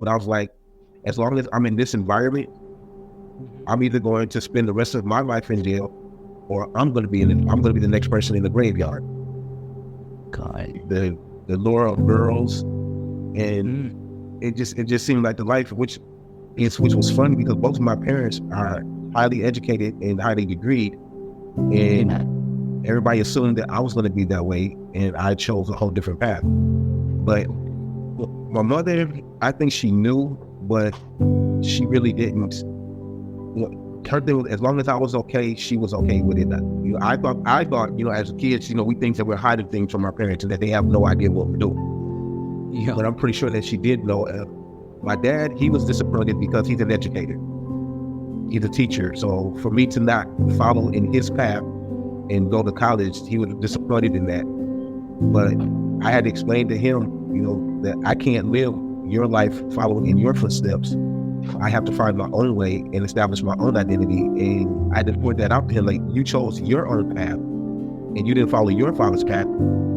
But I was like, as long as I'm in this environment, I'm either going to spend the rest of my life in jail, or I'm going to be the next person in the graveyard. God. The lure of girls, and Mm. it just seemed like the life, which was funny because both of my parents are highly educated and highly degreed, and everybody assumed that I was going to be that way, and I chose a whole different path. But my mother, I think she knew, but she really didn't. Her thing was, as long as I was okay, she was okay with it. I thought, as kids, we think that we're hiding things from our parents and that they have no idea what we're doing. Yeah. But I'm pretty sure that she did know. My dad, he was disappointed because he's an educator. He's a teacher. So for me to not follow in his path and go to college, he was disappointed in that. But I had to explain to him, that I can't live your life following in your footsteps. I have to find my own way and establish my own identity. And I had to point that out to him, like, you chose your own path and you didn't follow your father's path.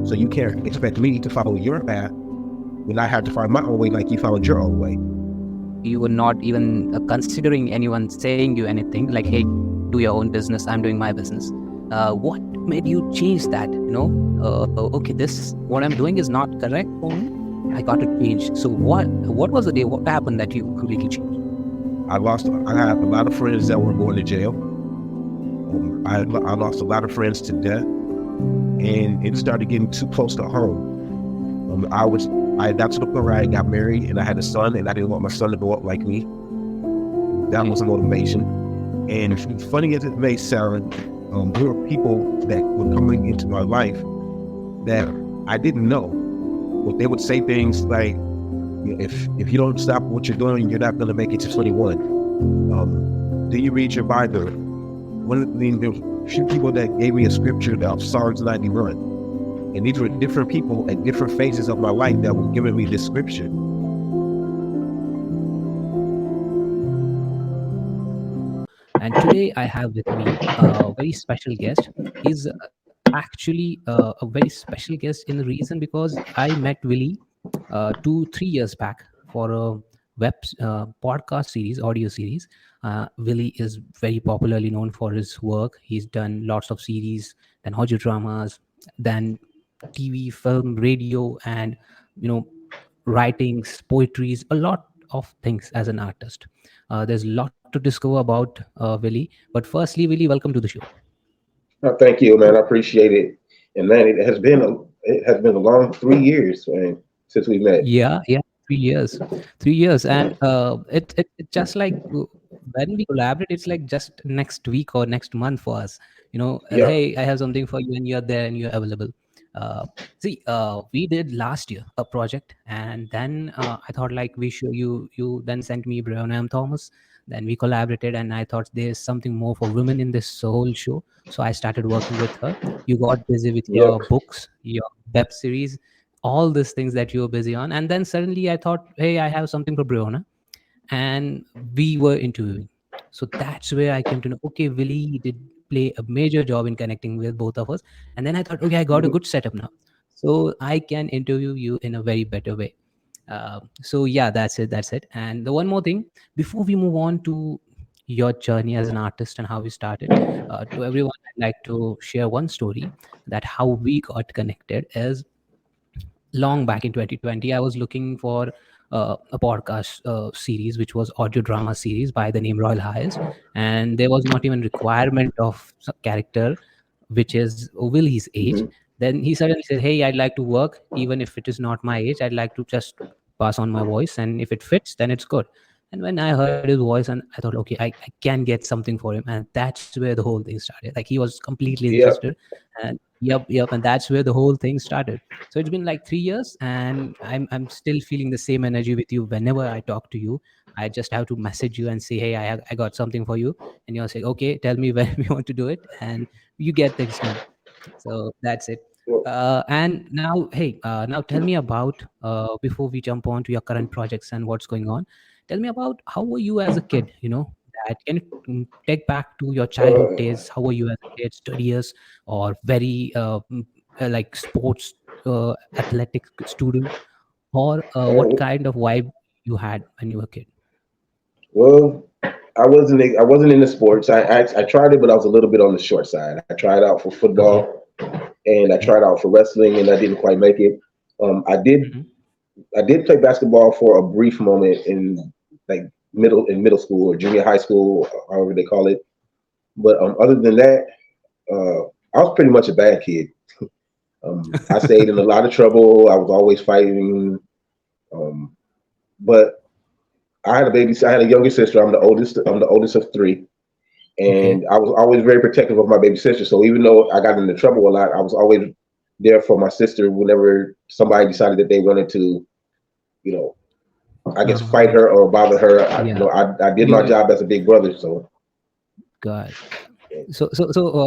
So you can't expect me to follow your path when I had to find my own way like you followed your own way. You were not even considering anyone saying you anything like, hey, do your own business, I'm doing my business. What made you change that? Okay, what I'm doing is not correct for me. I got to change. So what was the day? What happened that you completely changed? I had a lot of friends that were going to jail. I lost a lot of friends to death, and it started getting too close to home. I got to the point where I got married and I had a son, and I didn't want my son to grow up like me. That was a motivation. And funny as it may sound, there were people that were coming into my life that I didn't know. But they would say things like, if you don't stop what you're doing, you're not going to make it to 21. Do you read your Bible? There were a few people that gave me a scripture of Psalms 91. And these were different people at different phases of my life that were giving me this scripture. And today I have with me a very special guest. He's actually a very special guest in the reason because I met Willie 2-3 years back for a web podcast series, audio series. Willie is very popularly known for his work. He's done lots of series, then audio dramas, then TV, film, radio, and you know, writings, poetries, a lot of things as an artist. There's a lot to discover about Willie. But firstly, Willie, welcome to the show. Thank you, man. I appreciate it. And man, it has been a long 3 years, man, since we met. Yeah, 3 years, 3 years, and it just like when we collaborate, it's like just next week or next month for us. Yeah. Hey, I have something for you, and you're there and you're available. We did last year a project, and then I thought like we should you then sent me Brianna Thomas. Then we collaborated, and I thought there's something more for women in this whole show. So I started working with her. You got busy with Yep. your books, your web series, all these things that you were busy on. And then suddenly I thought, hey, I have something for Brianna. And we were interviewing. So that's where I came to know, okay, Willie did play a major job in connecting with both of us. And then I thought, okay, I got a good setup now. So I can interview you in a very better way. So yeah, that's it. And the one more thing, before we move on to your journey as an artist and how we started, to everyone, I'd like to share one story that how we got connected is long back in 2020. I was looking for a podcast series which was audio drama series by the name Royal Highs, and there was not even requirement of character which is Willie's age. Mm-hmm. Then he suddenly said, hey, I'd like to work even if it is not my age. I'd like to just pass on my voice, and if it fits then it's good. And when I heard his voice, and I thought, okay, I can get something for him. And that's where the whole thing started. Like, he was completely Yep. interested. And yep, and that's where the whole thing started. So it's been like 3 years, and I'm still feeling the same energy with you. Whenever I talk to you, I just have to message you and say, hey, I got something for you. And you'll say, okay, tell me when we want to do it, and you get things done. So that's it. Yep. And now, hey, now tell me about, before we jump on to your current projects and what's going on, tell me about how were you as a kid. That can you take back to your childhood days. How were you as a kid, studious or very like sports athletic student, or what Uh, kind of vibe you had when you were a kid? Well, I wasn't into sports. I tried it, but I was a little bit on the short side. I tried out for Okay. football and I Okay. tried out for wrestling, and I didn't quite make it. I did Hmm. I did play basketball for a brief moment in like middle school or junior high school, however they call it. But other than that, I was pretty much a bad kid. I stayed in a lot of trouble. I was always fighting. Um, but I had a baby. I had a younger sister. I'm the oldest. I'm the oldest of three, Okay. and I was always very protective of my baby sister. So even though I got into trouble a lot, I was always there for my sister whenever somebody decided that they wanted to, you know, I guess fight Uh, her or bother her. yeah. I did my You job as a big brother. So got.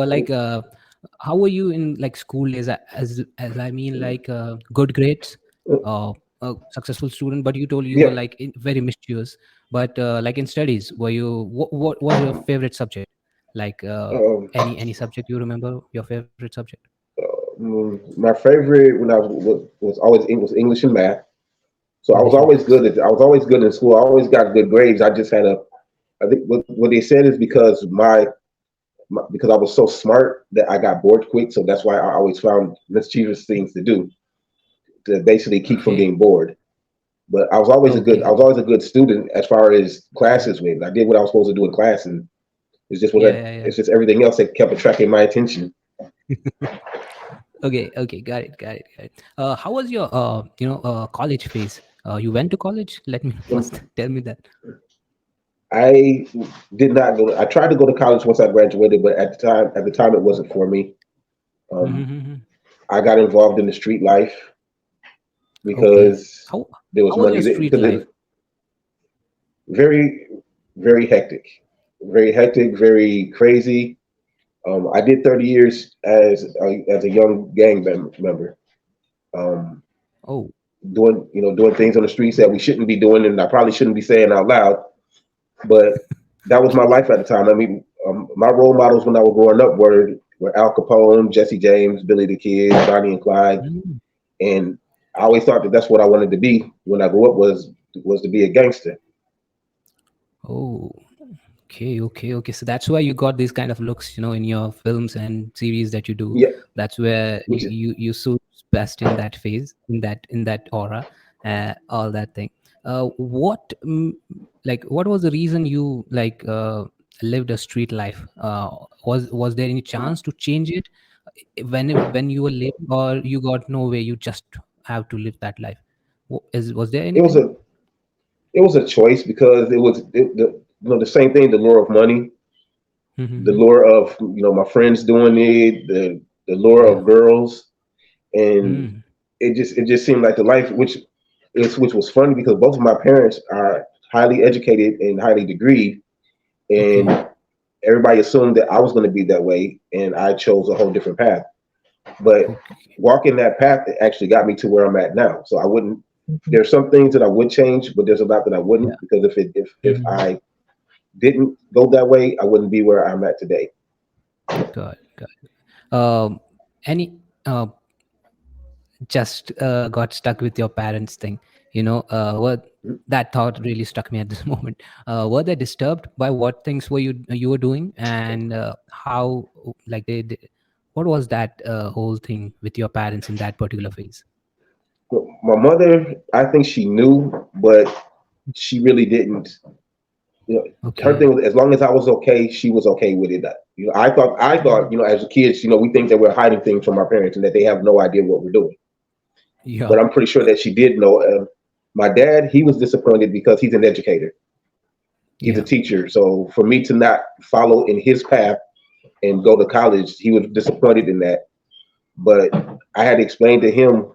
Like, how were you in like school days? As I mean, like, good grades, uh, a successful student. But you told you were yeah, like very mischievous. But like in studies, were you? What was your favorite subject? Like, um, any subject you remember your favorite subject? my favorite when I was always was English and math. So I was English and always maths. good at I was always good in school. I always got good grades. I just had a I think what they said is because because I was so smart that I got bored quick. So that's why I always found mischievous things to do to basically keep from Okay. being bored. But I Okay. was always a good student as far as Mhm. classes went. I did what I was supposed to do in class, and Yeah, yeah, yeah. it's just everything else that kept attracting my attention. Okay, okay, got it, got it, got it. How was your college phase? You went to college? Let me first tell me that. I did not go. I tried to go to college once I graduated, but at the time, it wasn't for me. Um, Mm-hmm. I got involved in the street life Okay. because How there was how was money your there. street life? Very, very hectic, very crazy. I did 30 years as a young member, um, Oh, doing things on the streets that we shouldn't be doing, and I probably shouldn't be saying out loud. But that was my life at the time. I mean, my role models when I was growing up were Al Capone, Jesse James, Billy the Kid, Bonnie and Clyde, mm, and I always thought that that's what I wanted to be when I grew up was to be a gangster. oh. Okay, okay, okay. So that's why you got these kind of looks, in your films and series that you do. Yeah, That's where which is you suit best in that phase, in that aura, all that thing. What was the reason you lived a street life? Was there any chance to change it when you were living, or you got no way? You just have to live that life. Was there it was anything? a it was a choice because the same thing, the lure of money, the Mm-hmm. lure of my friends doing it, the lure Yeah. of girls, and Mm. it just seemed like the life which was funny because both of my parents are highly educated and highly degreed, Okay. and everybody assumed that I was going to be that way, and I chose a whole different path. But Okay. walking that path it actually got me to where I'm at now. So I wouldn't. There's some things that I would change, but there's a lot that I Yeah. wouldn't because if Mhm. I didn't go that way, I wouldn't be where I'm at today. Got it, got it. Any just got stuck with your parents thing, what that thought really struck me at this moment. Were they disturbed by what things you were doing, and how, like, what was that whole thing with your parents in that particular phase? My mother, I think she knew, but she really didn't. You know, her Okay. thing was as long as I was okay, she was okay with it. I thought, Mm. as a kids, we think that we're hiding things from our parents and that they have no idea what we're doing. But Yeah. I'm pretty sure Yeah. that she did know. My dad, he was disappointed because he's an educator. He's a Yeah. teacher. So for me to not follow in his path and go to college, he was disappointed in that. But I had to explain to him,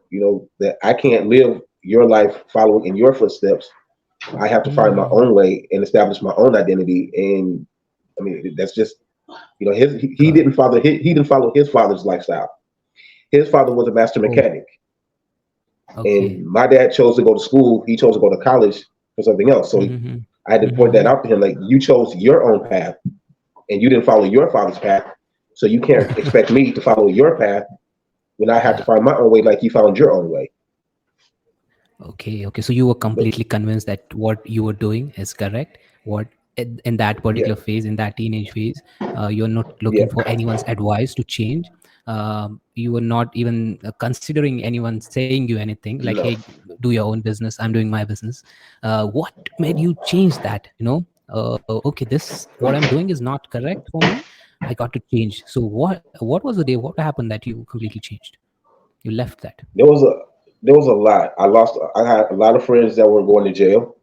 that I can't live your life following in your footsteps. I have to find my Mm. own way and establish my own identity. And I mean, that's just, his Got it. he didn't follow his father's lifestyle. His father was a master Oh, mechanic, and okay. my dad chose to go to school. He chose to go to college for something else. So Mm-hmm. I had to point that Mm-hmm. out to him, like you chose your own path, and you didn't follow your father's path. So you can't expect me to follow your path when I have to Yeah. find my own way, like you found your own way. Okay. So you were But completely convinced that what you were doing is correct. What in that yeah, particular phase, in that teenage phase, you're not yeah, looking for anyone's advice to change. You were not even considering anyone saying you anything like, "Hey, no, do your own business. I'm doing my business." What made you change that? Okay, this what I'm doing is not correct for me. I got to change. So what was the day? What happened that you completely changed? You left that. there was a there was a lot. I had a lot of friends that were going to jail.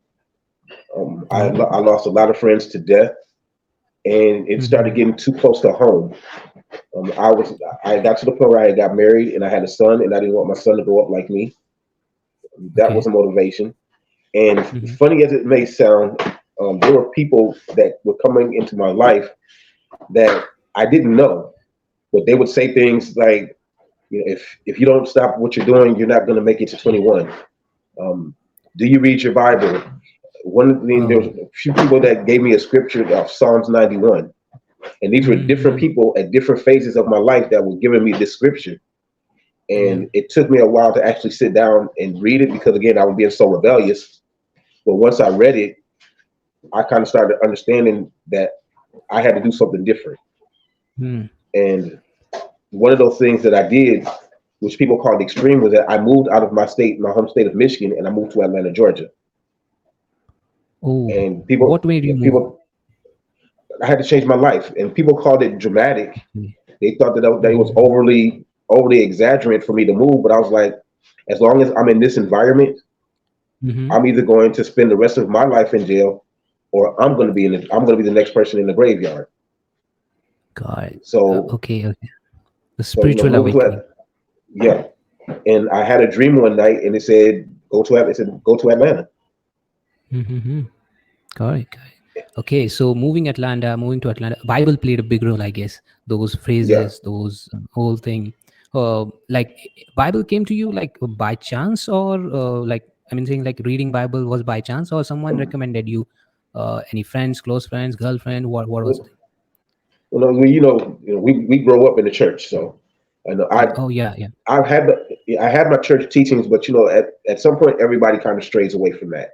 Oh. I lost a lot of friends to death, and it started Mm-hmm. getting too close to home. I got to the point where I got married and I had a son, and I didn't want my son to grow up like me. That was a Okay. motivation. And Mm-hmm. funny as it may sound, there were people that were coming into my life that I didn't know, but they would say things like, if you don't stop what you're doing, you're not going to make it to 21. Um, do you read your Bible? There was Oh. a few people that gave me a scripture of Psalms 91, and these were different Mm-hmm. people at different phases of my life that were giving me this scripture. Yeah. And it took me a while to actually sit down and read it because, again, I was being so rebellious. But once I read it, I kind of started understanding that I had to do something different. Mm. And one of those things that I did, which people called extreme, was that I moved out of my home state of Michigan, and I moved to Atlanta, Georgia. Oh, And what made you move? I had to change my life, and people called it dramatic. Okay. They thought that it was Mm-hmm. overly exaggerate for me to move, but I was like, as long as I'm in this environment, Mm-hmm. I'm either going to spend the rest of my life in jail, or I'm going to be the next person in the graveyard. Got it. So Okay. The so spiritual move to it. awakening. Yeah. And I had a dream one night, and it said go to Atlanta. Mm-hmm. Got it. Okay, so moving to Atlanta, Bible played a big role, I guess. Those Yeah. phrases, those whole thing. Like Bible came to you like by chance, or like I mean, saying like reading Bible was by chance, or someone recommended you? Any friends, close friends, girlfriend? What was it? We grow up in the church, so I know Oh yeah. I've had I had my church teachings, but at some point everybody kind of strays away from that.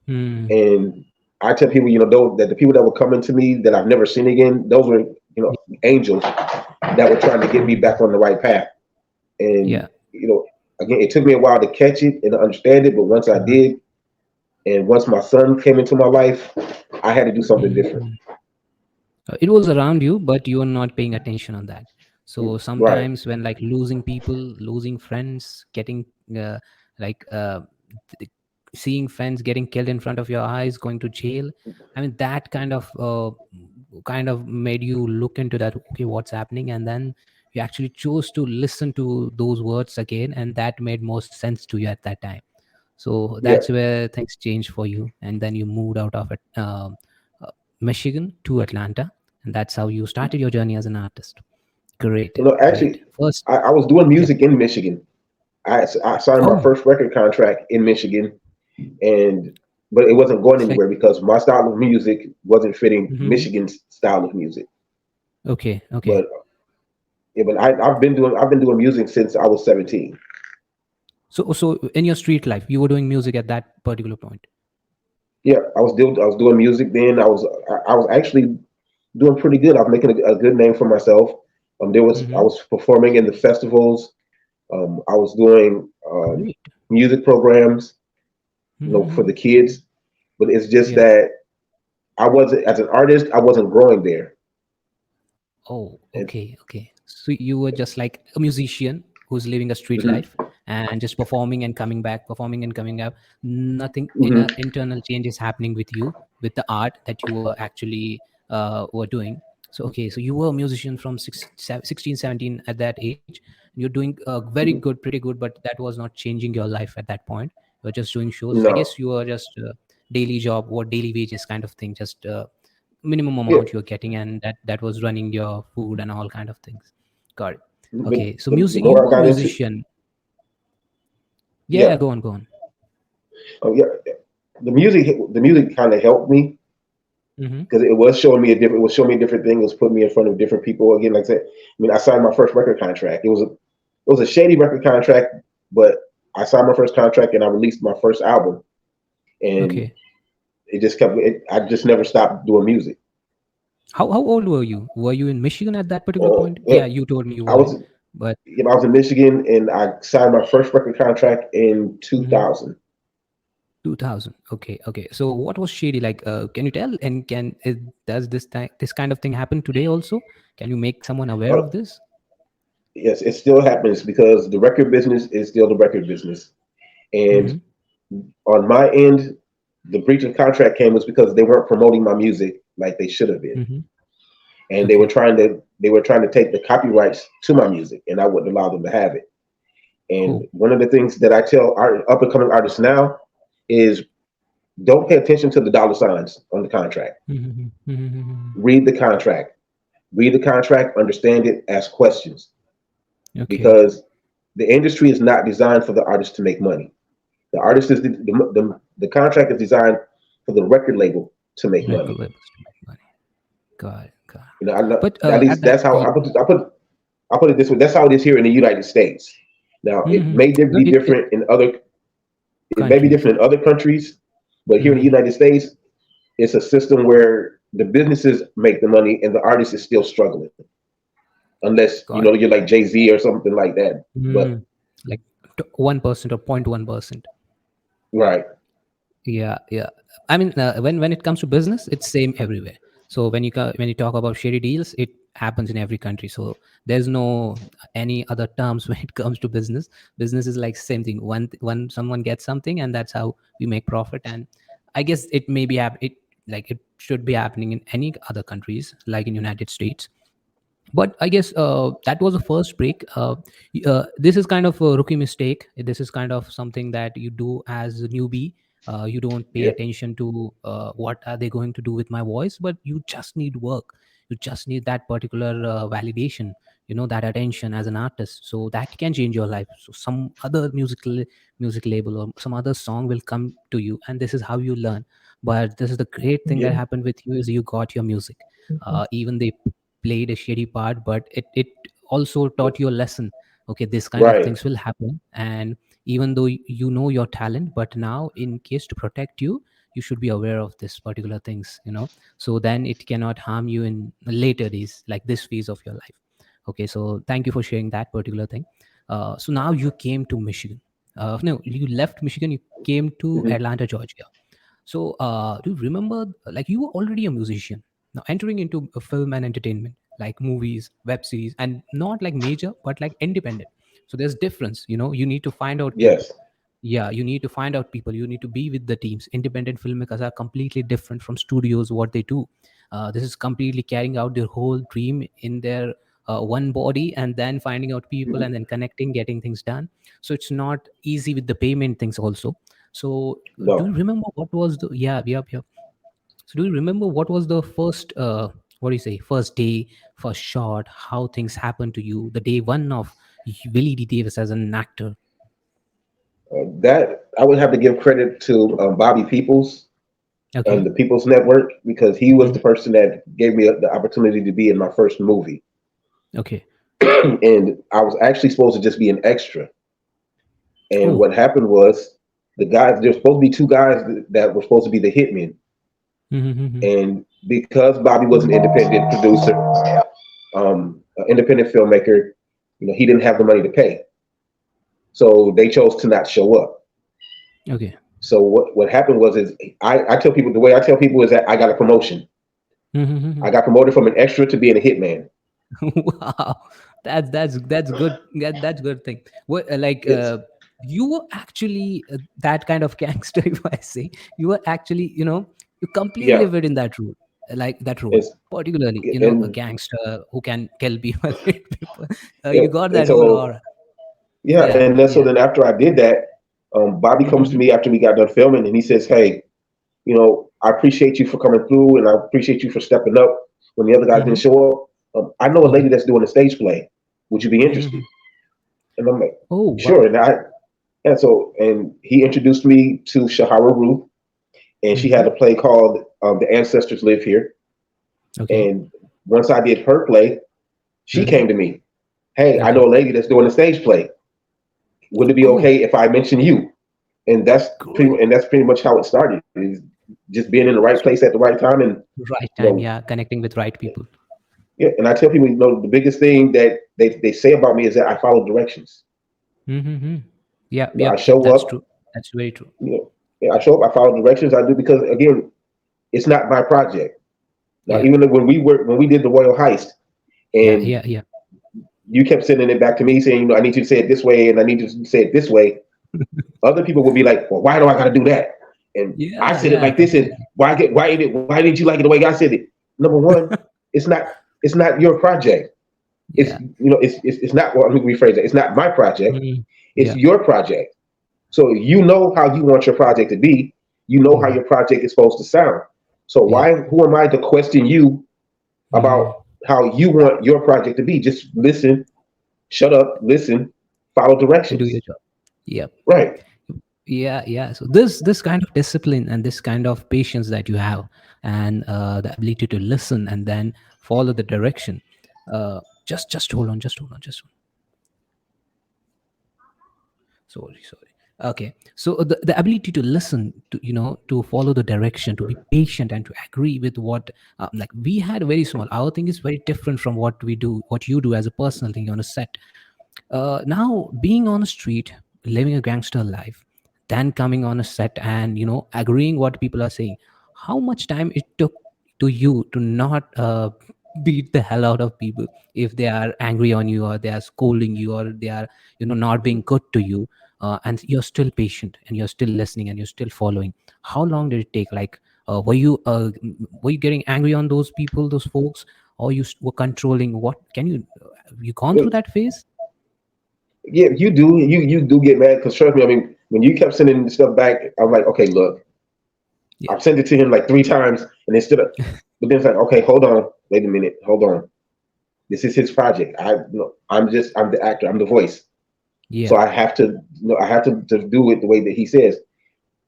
Hmm. And I tell people, that the people that were coming to me that I've never seen again, those were angels that were trying to get me Mhm. back on the right path. And Yeah. again, it took me a while to catch it and to understand it, but once I Uh, did, and once my son came into my life, I had to do something different. mhm. It was around you, but you were not paying attention on that. So Right. sometimes when like losing people, losing friends, getting uh, like th- seeing friends getting killed in front of your eyes, going to jail, I mean that kind of made you look into that. Okay, what's happening? And then you actually chose to listen to those words again, and that made most sense to you at that time. So Yeah. that's where things changed for you, and then you moved out of it, uh, Michigan to Atlanta, and that's how you started your journey as an artist. Great, great. Actually, First, I was doing yeah. music in Michigan. I signed my Oh, first record contract in Michigan, and but it wasn't going it's like, anywhere because my style of music wasn't fitting mhm. Michigan's style of music. Okay. But yeah, but I've been doing music since I was 17. So in your street life, you were doing music at that particular point. Yeah, I was doing music then. I was actually doing pretty good. I was making a good name for myself. I Mm-hmm. was performing in the festivals. I was doing Great. music programs, for Mm-hmm. the kids. But it's just Yeah. that I wasn't as an artist. I wasn't growing there. Oh, And, okay. So you were just like a musician who's living a street mhm, life and just performing and coming back, performing and coming up. Nothing inner mhm, internal change is happening with you with the art that you were actually were doing. So okay, so you were a musician from 16, 17 at that age. You're doing very mhm. good, pretty good, but that was not changing your life at that point. You were just doing shows. I No, guess you were just daily job or daily wages kind of thing, just minimum yeah, amount you're getting, and that was running your food and all kind of things. Got it. the, Okay, so the music, you more I were a got into, musician. Yeah, yeah, go on. oh yeah, the music kind of helped me Mm-hmm. because it was showing me a different thing. It was putting me in front of different people again. Like I said, I mean, I signed my first record contract. It was a Shady record contract, but I signed my first contract and I released my first album, and Okay. it just kept. I just never stopped doing music. How old were you? Were you in Michigan at that particular point? Yeah, Yeah, you told me you I weren't, was. but I was in Michigan, and I signed my first record contract in mhm, 2000. 2000. Okay, okay. So what was Shady like? Can you tell? And does this kind of thing happen today also? Can you make someone aware Uh, of this? yes, it still happens because the record business is still the record business. And Mm-hmm, on my end, the breach of contract came was because they weren't promoting my music like they should have been, mm-hmm. and Okay, they were trying to take the copyrights to my music, and I wouldn't allow them to have it. And oh, one of the things that I tell up and coming artists now is don't pay attention to the dollar signs on the contract. mm-hmm, mm-hmm. Read the contract. Read the contract, understand it, ask questions, Okay, because the industry is not designed for the artist to make money. The artist is the contract is designed for the record label to make record money. labels to make money. Got it, got it. You know, I know, But at at least that, that's how I put it this way. That's how it is here in the United States. Now, it mm-hmm. may No, be different in other. It may be countries. different in other countries, but here in the Mm-hmm. United States, it's a system where the businesses make the money and the artist is still struggling, unless Got it. you're like Jay-Z or something like that. But Mm. Like 1% or 0.1%. right, Yeah, yeah. I mean, when it comes to business, it's same everywhere. So when you talk about shady deals, it happens in every country. So there's no any other terms when it comes to business. Business is like same thing. When someone gets something, and that's how we make profit. And I guess it may be it like it should be happening in any other countries, like in United States. But I guess that was the first break. This is kind of a rookie mistake. This is kind of something that you do as a newbie. You don't pay yeah, attention to what are they going to do with my voice, but you just need work. You just need that particular validation, that attention as an artist, so that can change your life. So some other music label or some other song will come to you, and this is how you learn. But this is the great thing that yeah, happened with you is you got your music. Even they played a shady part, but it also taught you a lesson. Okay, this kind of right, things will happen, and even though you know your talent, but now in case to protect you, you should be aware of this particular things, so then it cannot harm you in later days, like this phase of your life. Okay, so thank you for sharing that particular thing. So now you came to Michigan. No, you left Michigan, you came to hmm Atlanta, Georgia. So, do you remember, like, you were already a musician, now entering into a film and entertainment, like movies, web series, and not like major, but like independent. So there's difference, you need to find out people. yes, Yeah, you need to find out people. You need to be with the teams. Independent filmmakers are completely different from studios, what they do. This is completely carrying out their whole dream in their one body, and then finding out people and hmm then connecting, getting things done. So it's not easy with the payment things also. So do you no. remember what was the yeah, yeah, yeah. So do you remember what was the first what do you say, first day, first shot, how things happened to you, the day one of Willie D. Davis as an actor? That I would have to give credit to Bobby Peoples Okay. and the People's Network, because he was Mhm. the person that gave me the opportunity to be in my first movie. Okay. And I was actually supposed to just be an extra. And Oh. what happened was there's supposed to be two guys that were supposed to be the hitmen. Mhm. And because Bobby was an independent producer, an independent filmmaker, he didn't have the money to pay. So they chose to not show up. Okay. So what happened was is I tell people, the way I tell people is that I got a promotion. I Mhm. got promoted from an extra to being a hitman. Wow, that's good. That's good thing. What like It's you were actually that kind of gangster, if I say. You were actually, you completely yeah. fit in that role, like that role, It's particularly, a and gangster who can kill people, hit people. You yeah, got and that whole so aura. yeah, Yeah, and then so yeah. then after I did that, Bobby comes to Mm-hmm. me after we got done filming, and he says, "Hey, I appreciate you for coming through, and I appreciate you for stepping up when the other guys didn't Mm-hmm. show up. I know a lady Okay. that's doing a stage play. Would you be interested?" Mm-hmm. And I'm like, Oh, "Sure." wow. And he introduced me to Shahara Roof, and she Mm-hmm. had a play called "The Ancestors Live Here." Okay. And once I did her play, she Mm-hmm. came to me. Hey, I know Okay. a lady that's doing a stage play. Would it be Oh, okay if I mention you? great. And that's pretty much how it started. Is just being in the right place at the right time, and Right you time, know, yeah, connecting with right people. yeah. And I tell people, the biggest thing that they say about me is that I follow directions. Mm-hmm. Yeah, I yep, yep, show that's up, true. That's very true. yeah, I show up, I follow directions. I do because again, it's not my project. Now, Yeah, even when when we did the Royal Heist, yeah, and yeah, yeah. you kept sending it back to me saying, I need you to say it this way, and I need you to say it this way. Other people would be like, well, why do I got to do that? And I Yeah, said it yeah, like this, and completely. why didn't you like it the way I said it? Number one, it's not it's not your project. It's Yeah. it's not. Well, let me rephrase it. It's not my project. Mm, It's yeah. your project. So you know how you want your project to be. You know how Hmm. your project is supposed to sound. So Yeah. who am I to question you Hmm. about how you want your project to be? Just listen, shut up, listen, follow And do your directions. job. Yep. Right. Yeah, yeah. So this kind of discipline and this kind of patience that you have, and the ability to listen and then follow the direction. Just hold on, just hold on, just hold on. Sorry, sorry. Okay, so the ability to listen, to to follow the direction, to be patient, and to agree with what, like, we had very small. Our thing is very different from what we do, what you do as a personal thing on a set. Now being on a street, living a gangster life, then coming on a set and agreeing what people are saying, how much time it took to you to not beat the hell out of people if they are angry on you, or they are scolding you, or they are not being good to you, and you're still patient and you're still listening and you're still following. How long did it take? Like, were you getting angry on those people, those folks, or were controlling? What can you gone through Well, that phase? yeah, you do. You do get mad because trust me. I mean, when you kept sending stuff back, I'm like, okay, look, Yeah. I've sent it to him like 3 times, and instead of, but then it's like, okay, hold on, wait a minute, hold on. This is his project. I'm the actor. I'm the voice. So Yeah. I have to, I have to do it the way that he says.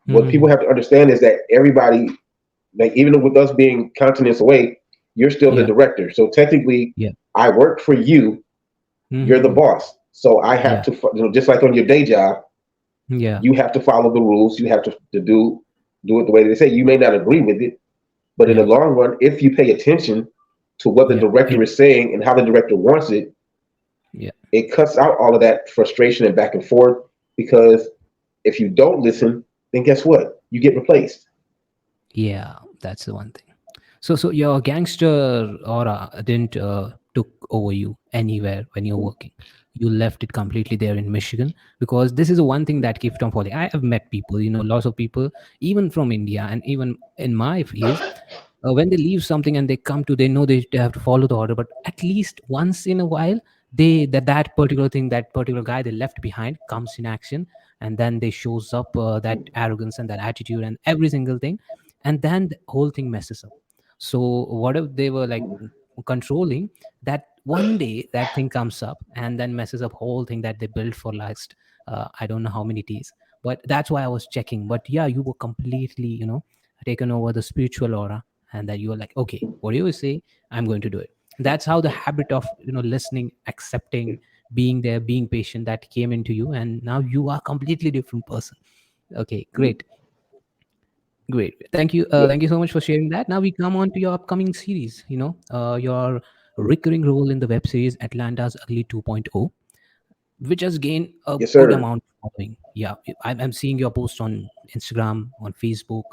What people Mhm. have to understand is that everybody, like even with us being continents away, you're still the Yeah. director. So technically, Yeah. I work for you. You're the Mhm. boss. So I have Yeah. to, just like on your day job, Yeah. you have to follow the rules. You have to do it the way they say. You may not agree with it, but in the Yeah. long run, if you pay attention to what the Yeah. director is saying and how the director wants it, Yeah. it cuts out all of that frustration and back and forth. Because if you don't listen, then guess what? You get replaced. Yeah. That's the one thing. So your gangster aura didn't took over you anywhere when you're working. You left it completely there in Michigan, because this is the one thing that keeps on falling. I have met people, lots of people, even from India, and even in my phase, when they leave something and they come to, they know they have to follow the order, but at least once in a while, that particular thing, that particular guy they left behind comes in action, and then they shows up, that arrogance and that attitude and every single thing, and then the whole thing messes up. So whatever they were like controlling, that one day that thing comes up and then messes up whole thing that they built for last, I don't know how many days. But that's why I was checking. But yeah, you were completely taken over the spiritual aura, and that you were like, okay, what do you say, I'm going to do it. That's how the habit of listening, accepting, being there, being patient, that came into you, and now you are completely different person. Okay, great. Great. Yeah. Thank you so much for sharing that. Now we come on to your upcoming series, your recurring role in the web series Atlanta's Ugly 2.0, which has gained a Yes, good sir. amount of following. Yeah, I'm seeing your post on Instagram, on Facebook.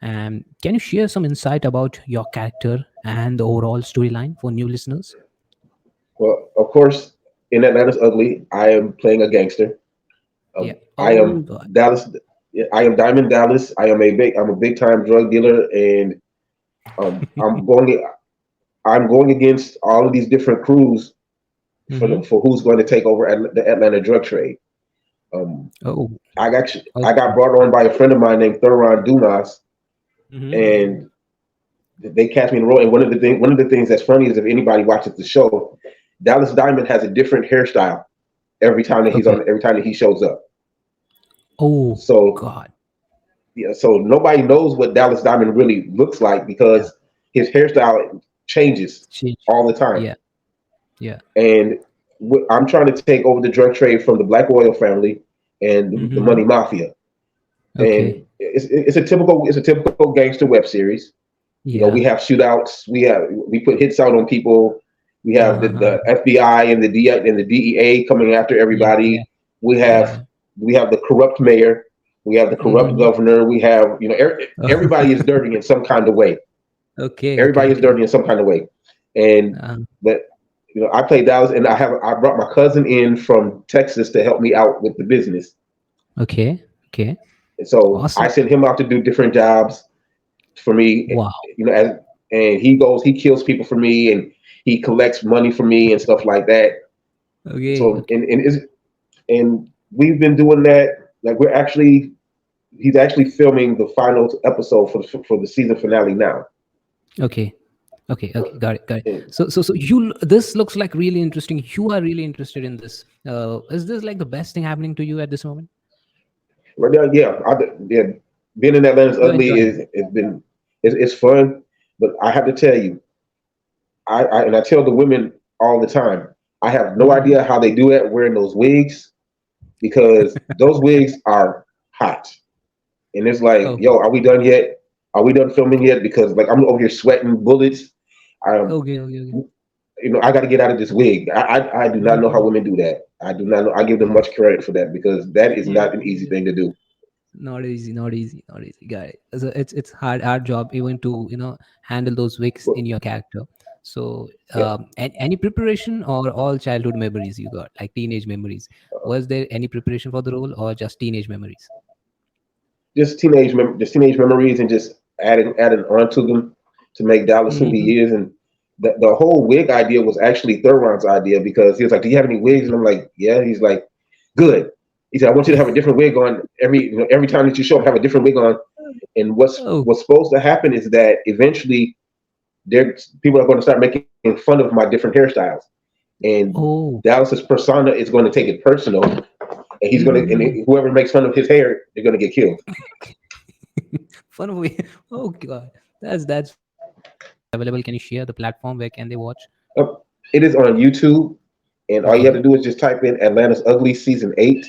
And can you share some insight about your character and the overall storyline for new listeners? Well, of course, in Atlanta's Ugly, I am playing a gangster. Yeah. I Oh am God. Dallas. I am Diamond Dallas. I'm a big time drug dealer, and um, I'm going. I'm going against all of these different crews Mm-hmm. for who's going to take over the Atlanta drug trade. Um, Oh. I got Okay. brought on by a friend of mine named Thuron Dumas, Mm-hmm. and they cast me in the role. And one of the things that's funny is if anybody watches the show, Dallas Diamond has a different hairstyle Okay. every time that he shows up. Oh So God. yeah, so nobody knows what Dallas Diamond really looks like Yeah. because his hairstyle changes Change. all the time. Yeah. Yeah. And I'm trying to take over the drug trade from the Black Royal family, and the Mm-hmm. Money Mafia. And Okay. it's a typical gangster web series. You know, we Yeah. have shootouts. We put hits out on people. We have the Uh-huh. FBI and the DEA coming after Yeah. Yeah. everybody. We have Yeah. we have the corrupt mayor. We have the corrupt Mm-hmm. governor. We have everybody is dirty in some kind of way. Okay. Okay. Everybody is Okay. dirty in some kind of way. And but I play Dallas, and I brought my cousin in from Texas to help me out with the business. Okay. Okay. And so I Awesome. sent him out to do different jobs for me. Wow. As and he kills people for me, and he collects money for me and stuff like that. Okay. So Okay. and we've been doing that. Like he's actually filming the final episode for the season finale now. Okay. Okay. Okay. Got it. Got it. And, So you. This looks like really interesting. You are really interested in this. Is this like the best thing happening to you at this moment? right now, yeah, being in Atlanta is You're ugly. enjoying it. It's fun, but I have to tell you, I tell the women all the time, I have no Mm-hmm. idea how they do it wearing those wigs because those wigs are hot. And it's like, Okay. yo, are we done yet? Are we done filming yet? Because like I'm over here sweating bullets. Um, Okay. Okay. Okay. I got to get out of this wig. I do not know how Mhm. women do that. I do not know. I give them much credit for that because that is Yeah. not an easy thing to do. Not easy. Not easy. Not easy. Got it. So it's hard job even to handle those wigs But in your character. So yeah, any preparation or all childhood memories you got, like teenage memories? Was there any preparation for the role or just teenage memories? just teenage memories and just adding on to them to make Dallas who Mm-hmm. he is. And the whole wig idea was actually Third Round's idea because he was like, "Do you have any wigs?" And I'm like, "Yeah." He's like, "Good." He said, "I want you to have a different wig on every time that you show up. Have a different wig on." And Oh. what's supposed to happen is that eventually people are going to start making fun of my different hairstyles, and Oh. Dallas's persona is going to take it personal, and Mm-hmm. whoever makes fun of his hair, they're going to get killed. Fun way. Oh god, that's available. Can you share the platform where can they watch? It is on YouTube, and all you have to Okay. do is just type in Atlanta's Ugly Season 8,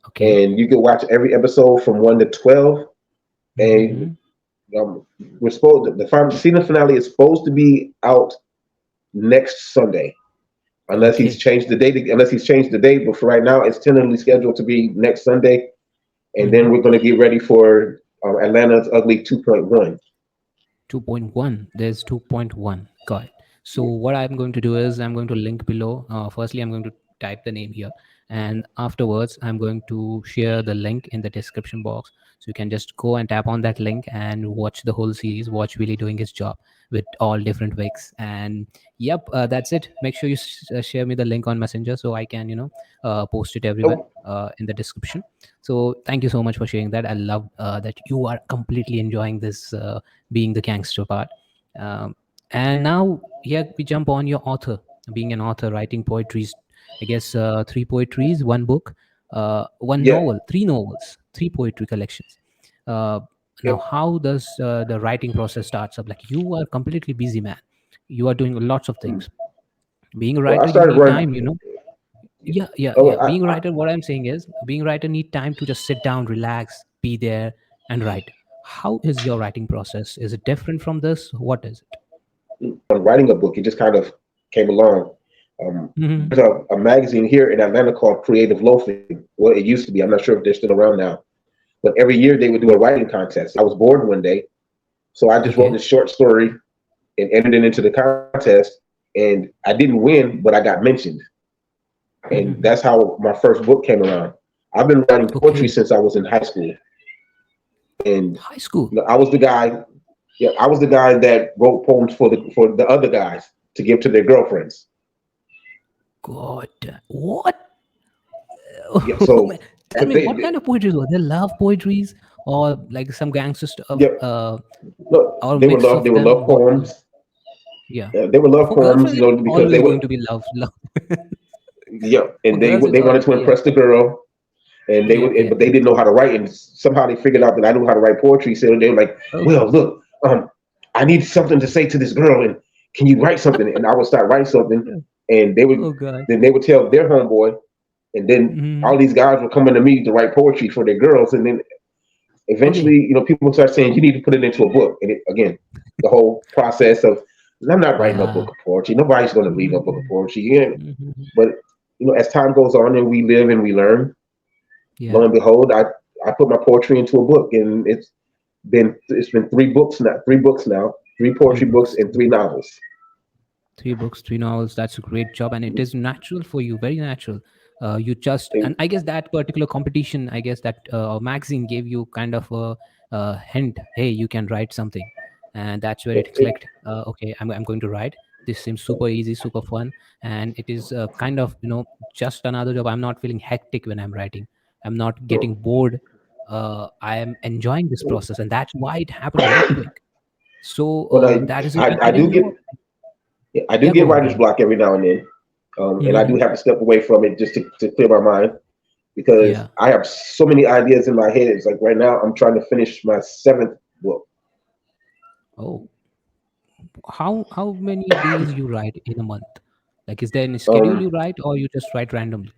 Okay. and you can watch every episode from 1 to 12. And Mm-hmm. um, the final season finale is supposed to be out next Sunday, Okay. Unless he's changed the date, but for right now, it's tentatively scheduled to be next Sunday, and then Mm-hmm. we're going to get ready for Atlanta's Ugly 2.1. 2.1. There's 2.1. Got it. So what I'm going to do is I'm going to link below. Firstly, I'm going to type the name here, and afterwards I'm going to share the link in the description box. So you can just go and tap on that link and watch the whole series. Watch Willie doing his job with all different wigs. And yep, that's it. Make sure you share me the link on Messenger so I can post it everywhere Oh, in the description. So thank you so much for sharing that. I love that you are completely enjoying this being the gangster part. Um, and now here we jump on your author, being an author, writing poetries. I guess three poetries, one book, one yeah, novel, three novels, three poetry collections. Uh, Now, yep. how does the writing process starts up? Like you are completely busy, man. You are doing lots of things. Being a Well, I writer, you started need time. running. Yeah, yeah, Oh, yeah. Being a writer, what I'm saying is, being a writer need time to just sit down, relax, be there, and write. How is your writing process? Is it different from this? What is it? writing a book. It just kind of came along. Mm-hmm. There's a magazine here in Atlanta called Creative Loafing. Well, it used to be. I'm not sure if they're still around now. But every year they would do a writing contest. I was bored one day, so I just wrote Okay. this short story and entered it into the contest. And I didn't win, but I got mentioned. And Mm-hmm. that's how my first book came around. I've been writing poetry Okay. since I was in high school. And High school. I was the guy. Yeah, I was the guy that wrote poems for the other guys to give to their girlfriends. God, what? Yeah, Oh, man. so Tell because me, what kind of poetries were they? Love poetries or like some gangster stuff, yeah, no, or mix they of were them? love What was? poems. Yeah, They were love for poems, girlfriends, it's because they always were going to be love, love. yeah, For and girls, it's they wanted all to yeah, impress the girl, and yep, but yep, they yep. didn't know how to write, and somehow they figured out that I knew how to write poetry. So they were like, Okay. "Well, look, I need something to say to this girl, and can you write something?" And I would start writing something, and Oh God. they would tell their homeboy, And then Mhm. all these guys were coming to me to write poetry for their girls, and then eventually, Okay. people start saying you need to put it into a book. And again, the whole process of I'm not writing a Yeah. book of poetry. Nobody's going to read no book of Mhm. poetry. Yeah. Mhm. But as time goes on and we live and we learn, lo Yeah. and behold, I put my poetry into a book, and it's been three books now, three Three poetry books books. and three novels. 3 books, 3 novels. That's a great job, and it is natural for you, very natural. You just, And, and I guess that particular competition, I guess that magazine gave you kind of a hint. Hey, you can write something, and that's where it and, clicked. Okay, I'm going to write. This seems super easy, super fun, and it is kind of just another job. I'm not feeling hectic when I'm writing. I'm not getting bored. I am enjoying this process, and that's why it happened very quick. So but that is, and I I do didn't get know. I do Yeah, get go on, go writer's on. block every now and then, and I do Mhm. have to step away from it just to clear my mind, because Yeah. I have so many ideas in my head. It's like right now I'm trying to finish my seventh book. Oh, how many days you write in a month? Like, is there any schedule Um, you write, or you just write randomly?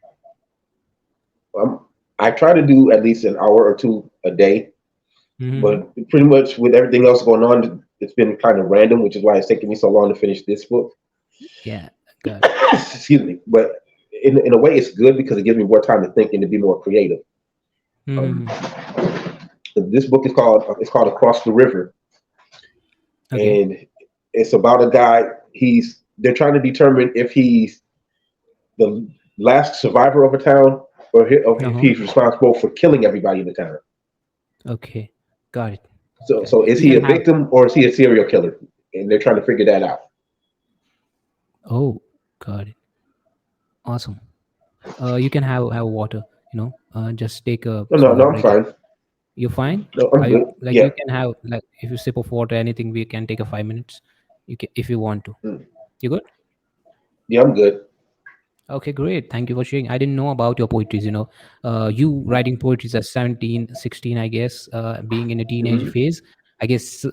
I'm, I try to do at least an hour or two a day, Mm-hmm. but pretty much with everything else going on, it's been kind of random, which is why it's taking me so long to finish this book. Yeah, got it. Excuse me, but in a way, it's good because it gives me more time to think and to be more creative. Um, Mm-hmm. this book is called Across the River, Okay. and it's about a guy. They're trying to determine if he's the last survivor of a town, or if Uh-huh. he's responsible for killing everybody in the town. Okay, got it. So, Got it. so is You he can a have. victim or is he a serial killer? And they're trying to figure that out. Oh, got it. Awesome. You can have water. Just take a No, no, small no, I'm break. fine. You're fine. No, Are I'm you good. like Yeah, you can have like if you sip of water, anything, we can take a 5 minutes. You can if you want to. mm, You good? yeah, I'm good. Okay, great. Thank you for sharing. I didn't know about your poetries. You writing poetries at 17, 16, I guess, being in a teenage Hmm. phase. I guess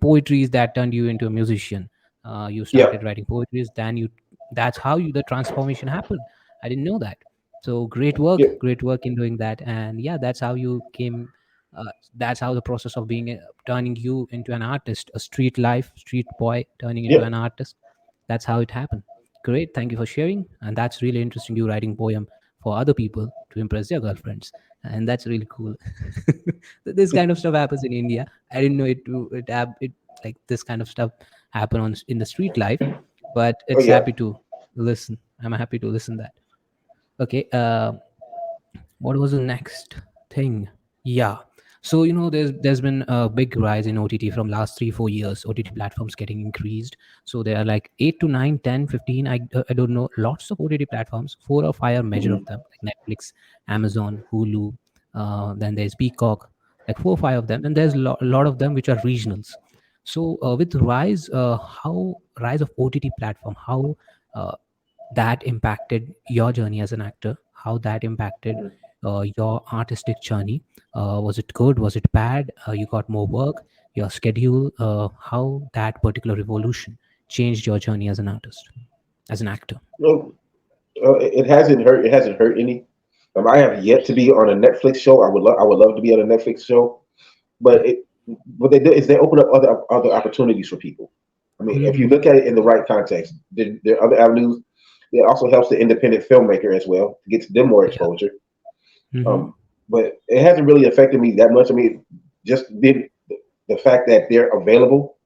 poetries that turned you into a musician. You Yeah, started writing poetries, then that's how the transformation happened. I didn't know that. So yeah, great work in doing that. And yeah, that's how you came. That's how the process of turning you into an artist, a street boy turning into yeah. an artist. That's how it happened. Great, thank you for sharing. And that's really interesting. You writing poem for other people to impress their girlfriends, and that's really cool. This kind of stuff happens in India. I didn't know it like this kind of stuff happen in the street life, but Oh it's yeah. happy to listen. I'm happy to listen that. Okay, what was the next thing? Yeah. So there's been a big rise in OTT from last 3 4 years. OTT platforms getting increased. So there are like 8 to 9, 10, 15. I don't know, lots of OTT platforms. 4 or 5 are major of Hmm. them, like Netflix, Amazon, Hulu. Then there's Peacock, like 4 or 5 of them, and there's a lot of them which are regionals. So with rise of OTT platform, how uh, that impacted your journey as an actor, how that impacted your artistic journey. Was it good, was it bad? You got more work, your schedule, how that particular revolution changed your journey as an artist, as an actor. No, it hasn't hurt. It hasn't hurt any. I have yet to be on a Netflix show. I would love to be on a Netflix show, but Yeah. what they do is they open up other opportunities for people. I mean, if you Mm-hmm. look at it in the right context, there are other avenues. It also helps the independent filmmaker as well to get them more Yeah. exposure. Mm-hmm. Um, but it hasn't really affected me that much. I mean, just the fact that they're available,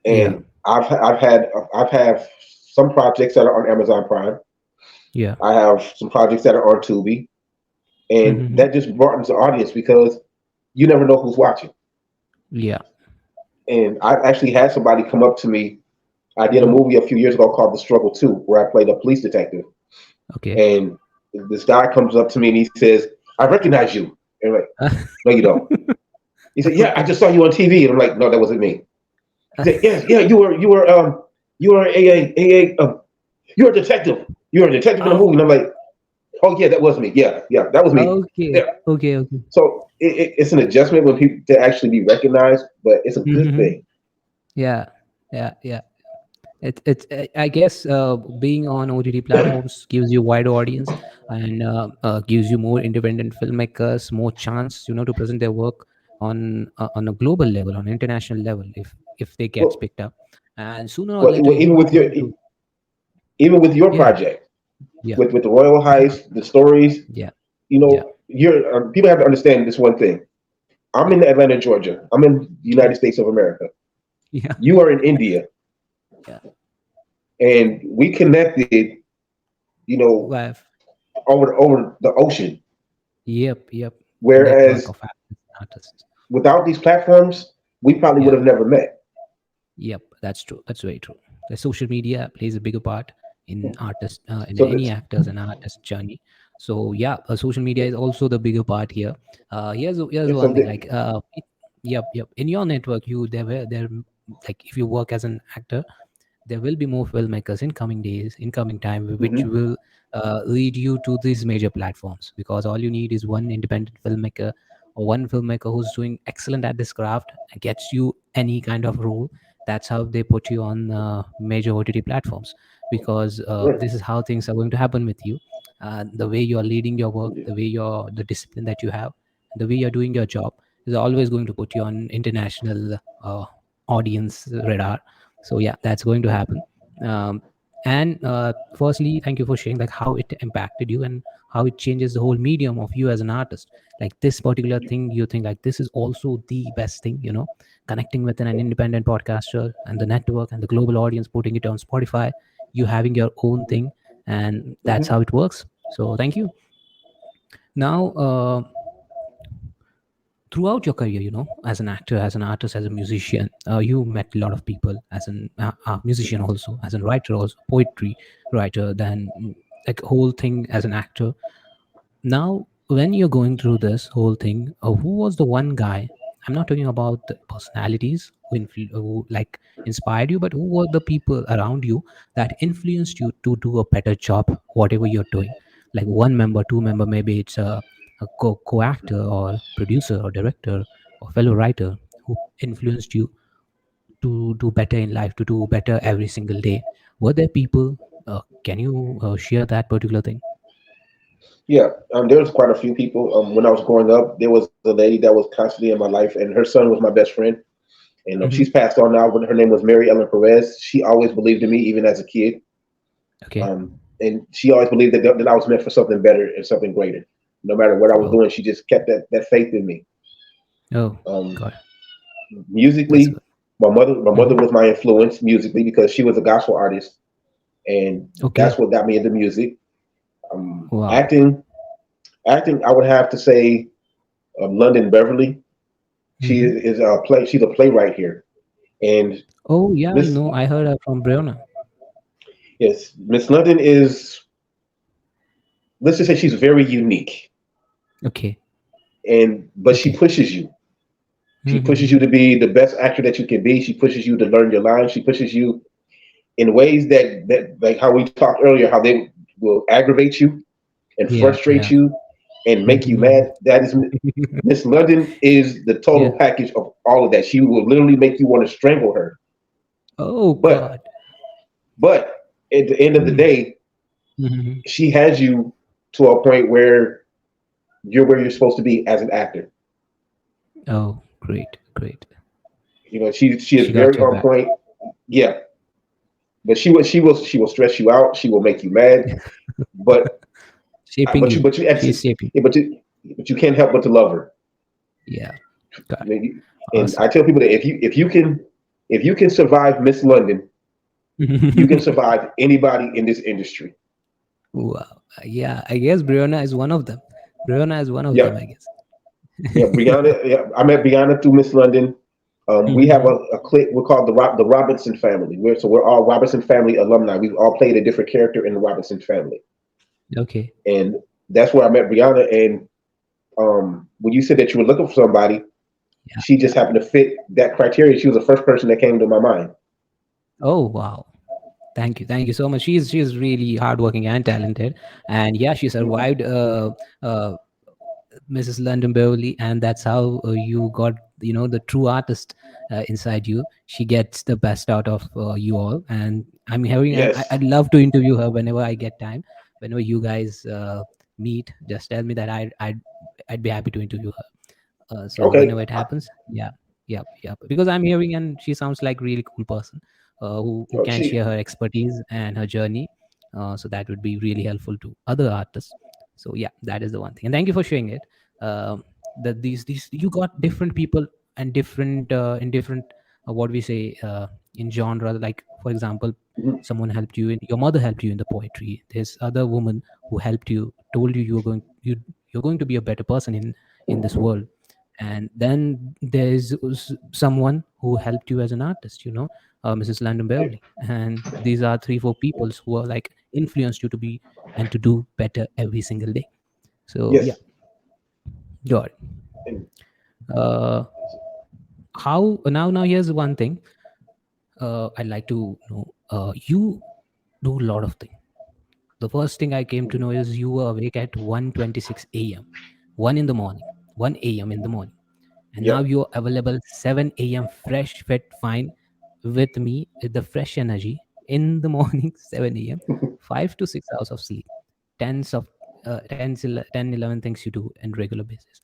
Yeah. and I've had some projects that are on Amazon Prime. Yeah. I have some projects that are on Tubi, and Mm-hmm. that just broadens the audience because you never know who's watching. Yeah. And I've actually had somebody come up to me. I did a Mm-hmm. movie a few years ago called The Struggle 2, where I played a police detective. Okay. And this guy comes up to me and he says, "I recognize you." And I'm like, "No, you don't." He said, "Yeah, I Okay. just saw you on TV." And I'm like, "No, that wasn't me." He said, "Yes, yeah, you were you're a detective. You're a detective in a Oh, movie." And I'm like, "Oh yeah, that was me. Yeah, yeah, that was me." okay. Yeah. Okay. Okay. So it's an adjustment when people to actually be recognized, but it's a good Mm-hmm. thing. Yeah. Yeah. Yeah. I guess being on OTT platforms gives you wider audience. and gives you more independent filmmakers more chance, to present their work on a global level, on international level, if they gets Well, picked up, and sooner or well, later even you are with going to. even with your Yeah, project, yeah, with the Royal Heist, the stories, yeah, yeah, you're people have to understand this one thing. I'm yeah, in Atlanta, Georgia. I'm in the yeah, United States of America. yeah, You are in India, yeah. and we connected. You know, Well, over the ocean. yep, yep. A network Whereas of actors and artists. without these platforms, we probably would Yeah. have never met. Yep, that's true. That's very true. The social media plays a bigger part in artist, in So any that's actors and artist journey. So yeah, social media is also the bigger part here. Here's so one thing. that, Like, yep, yep. In your network, there like if you work as an actor, there will be more filmmakers in coming days, in coming time, which mhm, will lead you to these major platforms, because all you need is one independent filmmaker or one filmmaker who's doing excellent at this craft and gets you any kind of role. That's how they put you on major OTT platforms, because right, this is how things are going to happen with you. The way you're leading your work, the discipline that you have, the way you're doing your job is always going to put you on international audience radar. So yeah, that's going to happen. And firstly, thank you for sharing like how it impacted you and how it changes the whole medium of you as an artist. Like this particular thing, you think like this is also the best thing, connecting with an independent podcaster and the network and the global audience, putting it on Spotify, you having your own thing, and that's mhm, how it works. So thank you. Now, throughout your career, as an actor, as an artist, as a musician, you met a lot of people as an musician, also as a writer, also poetry writer, then like whole thing as an actor. Now, when you're going through this whole thing, who was the one guy? I'm not talking about the personalities who like inspired you, but who were the people around you that influenced you to do a better job, whatever you're doing? Like one member, two member, maybe it's a co-actor or producer or director or fellow writer who influenced you to do better in life, to do better every single day. Were there people? Can you share that particular thing? yeah. There was quite a few people. When I was growing up, there was a lady that was constantly in my life, and her son was my best friend. And Hmm. she's passed on now, but her name was Mary Ellen Perez. She always believed in me, even as a kid. Okay. And she always believed that I was meant for something better and something greater. No matter what I was Oh. doing, she just kept that faith in me. Oh, Um, God, that's musically, good. my mother Hmm. was my influence musically because she was a gospel artist, and that's Okay. what got me into music. Wow. Acting, I would have to say London Beverly. She Hmm. is a play. She's a playwright here, and Oh, yeah, I Miss know. I heard from Breonna. yes, Miss London is. Let's just say she's very unique, Okay. and but she Okay. pushes you. She pushes you Mm-hmm. to be the best actor that you can be. She pushes you to learn your lines. She pushes you in ways that like how we talked earlier, how they will aggravate you and Yeah, frustrate yeah. you and make you Mm-hmm. mad. That is Miss London is the Yeah. total package of all of that. She will literally make you want to strangle her. Oh, But God. but at the end of the Mm-hmm. day, Mm-hmm. she has you to a point where you're supposed to be as an actor. Oh, great, great. She is She got very your on back. point. Yeah, but she will stress you out. She will make you mad. But Shaping but you you. but you She's actually shaping. yeah, but you can't help but to love her. Yeah. Got I it. mean, and Awesome. I tell people that if you can survive Miss London, you can survive anybody in this industry. Wow. Yeah, I guess Breonna is one of them. Breonna is one of Yeah, them, I guess. yeah, Brianna. Yeah, I met Brianna through Miss London. We have Mm-hmm. a clique. We're called the Robinson family. We're all Robinson family alumni. We've all played a different character in the Robinson family, Okay. and that's where I met Brianna. And when you said that you were looking for somebody, Yeah, she yeah. just happened to fit that criteria. She was the first person that came to my mind. Oh, wow. Thank you so much. She's really hardworking and talented, and yeah, she Mhm. survived uh, Mrs. London Beverly, and that's how you got the true artist inside you. She gets the best out of you all, and I'm hearing, and Yes. I'd love to interview her whenever I get time. whenever you guys meet, just tell me that I'd be happy to interview her. So Okay. whenever it happens, yeah, yeah, because I'm hearing and she sounds like really cool person, who Oh, can she. share her expertise and her journey. So that would be really helpful to other artists. So yeah, that is the one thing. And thank you for sharing it. That these you got different people and different in different what we say in genre. Like for example, Mhm. someone helped you in your mother helped you in the poetry. There's other woman who helped you, told you you're going to be a better person in this world. And then there's someone who helped you as an artist, Mrs. Landon Beverly. And these are 3 4 people who are like influenced you to be and to do better every single day. So yeah, Yes. got it. And uh how now here's one thing. I'd like to know, you do a lot of things. The first thing I came to know is you were awake at 1:26 a.m., 1 in the morning, 1 a.m. in the morning. And now yep. you're available 7 a.m. fresh, fit, fine with me with the fresh energy in the morning, 7 a.m., 5 to 6 hours of sleep, tens of 10, 11 things you do on regular basis.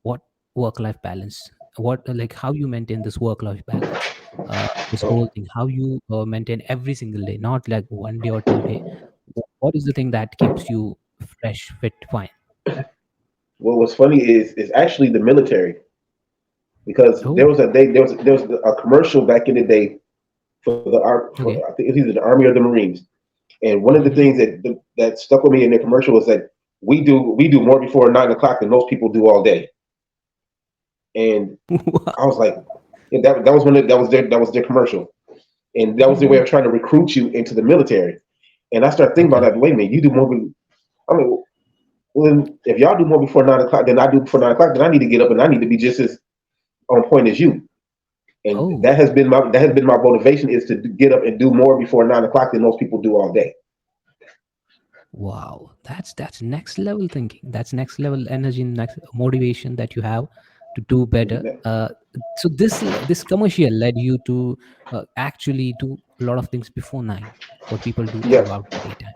What work-life balance? What like how you maintain this work-life balance? This whole thing, how you maintain every single day, not like 1 day or 2 day. What is the thing that keeps you fresh, fit, fine? Well, what's funny is actually the military, because there Oh, was a day there was a commercial back in the day for for I okay. think it was either the Army or the Marines, and one of the Mm-hmm. things that stuck with me in the commercial was that we do more before 9 o'clock than most people do all day, and I was like, yeah, that was that was their commercial, and that was their way Mm-hmm. of trying to recruit you into the military. And I started thinking about Okay. that. Wait a minute, you do more. I mean, well, if y'all do more before 9 o'clock than I do before 9 o'clock, then I need to get up and I need to be just as on point as you. And Oh, that has been my motivation, is to get up and do more before 9 o'clock than most people do all day. wow. That's next level thinking. That's next level energy, next motivation that you have to do better. So this commercial led you to actually do a lot of things before 9, what people do Yeah, throughout the daytime.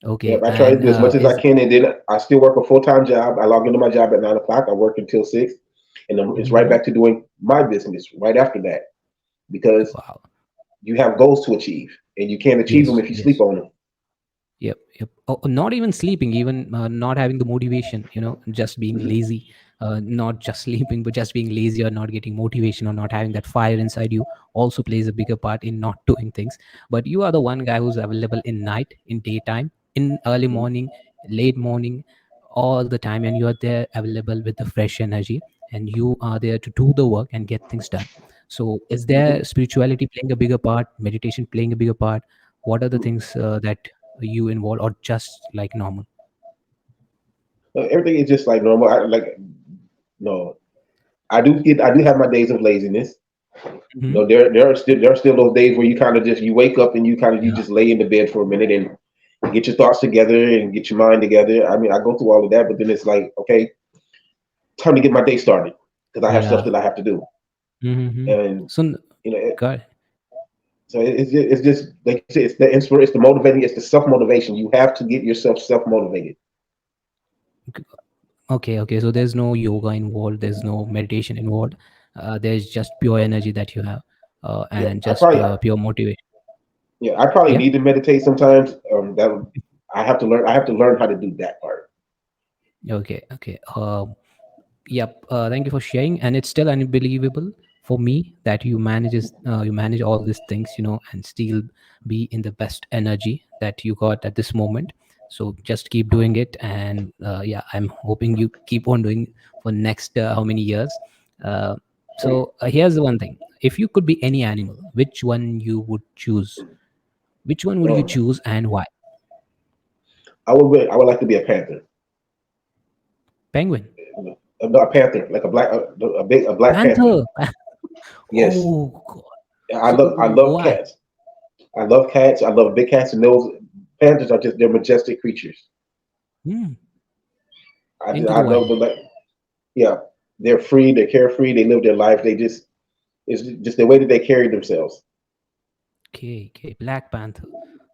yeah. Okay, I try to and do as much as I is can, and then I still work a full-time job. I log into my job at 9 o'clock. I work until 6, and then it's right mhm. back to doing my business right after that, because Wow. you have goals to achieve, and you can't achieve them Yes, if you sleep yes. on them. Yep, yep. Not even sleeping, even not having the motivation, just being Mhm. lazy, not just sleeping, but just being lazy or not getting motivation or not having that fire inside you also plays a bigger part in not doing things. But you are the one guy who's available in night, in daytime, in early morning, late morning, all the time, and you are there available with the fresh energy, and you are there to do the work and get things done. So, is there spirituality playing a bigger part, meditation playing a bigger part? What are the things that you involved or just like normal? Everything is just like normal. No, I do have my days of laziness. Hmm. There are still those days where you wake up and you Yeah. just lay in the bed for a minute and get your thoughts together and get your mind together. I mean, I go through all of that, but then it's like, okay, time to get my day started, because I have stuff Yeah. that I have to do. Hmm. And So, you know it, God. so it's just like you said, it's the inspiration, it's the motivating, it's the self-motivation. You have to get yourself self-motivated. Okay, okay. So there's no yoga involved. There's no meditation involved. There's just pure energy that you have, Yeah, and I just probably pure motivation. yeah, I probably Yeah. need to meditate sometimes. That I have to learn how to do that part. Okay. Okay. Yep. Thank you for sharing. And it's still unbelievable for me that you manage all these things, and still be in the best energy that you got at this moment. So just keep doing it, and yeah, I'm hoping you keep on doing for next how many years. Uh, so here's the one thing: if you could be any animal, which one you would choose? Which one would you Um, choose, and why? I would like to be a panther. Penguin, A panther, like a black panther. panther. Yes, Oh God. I So love why? cats. I love cats. I love big cats, and those panthers are just they're majestic creatures. Hmm. Into I the wild. love them. Like, yeah, they're free. They're carefree. They live their life. It's just the way that they carry themselves. Okay, okay, Black Panther.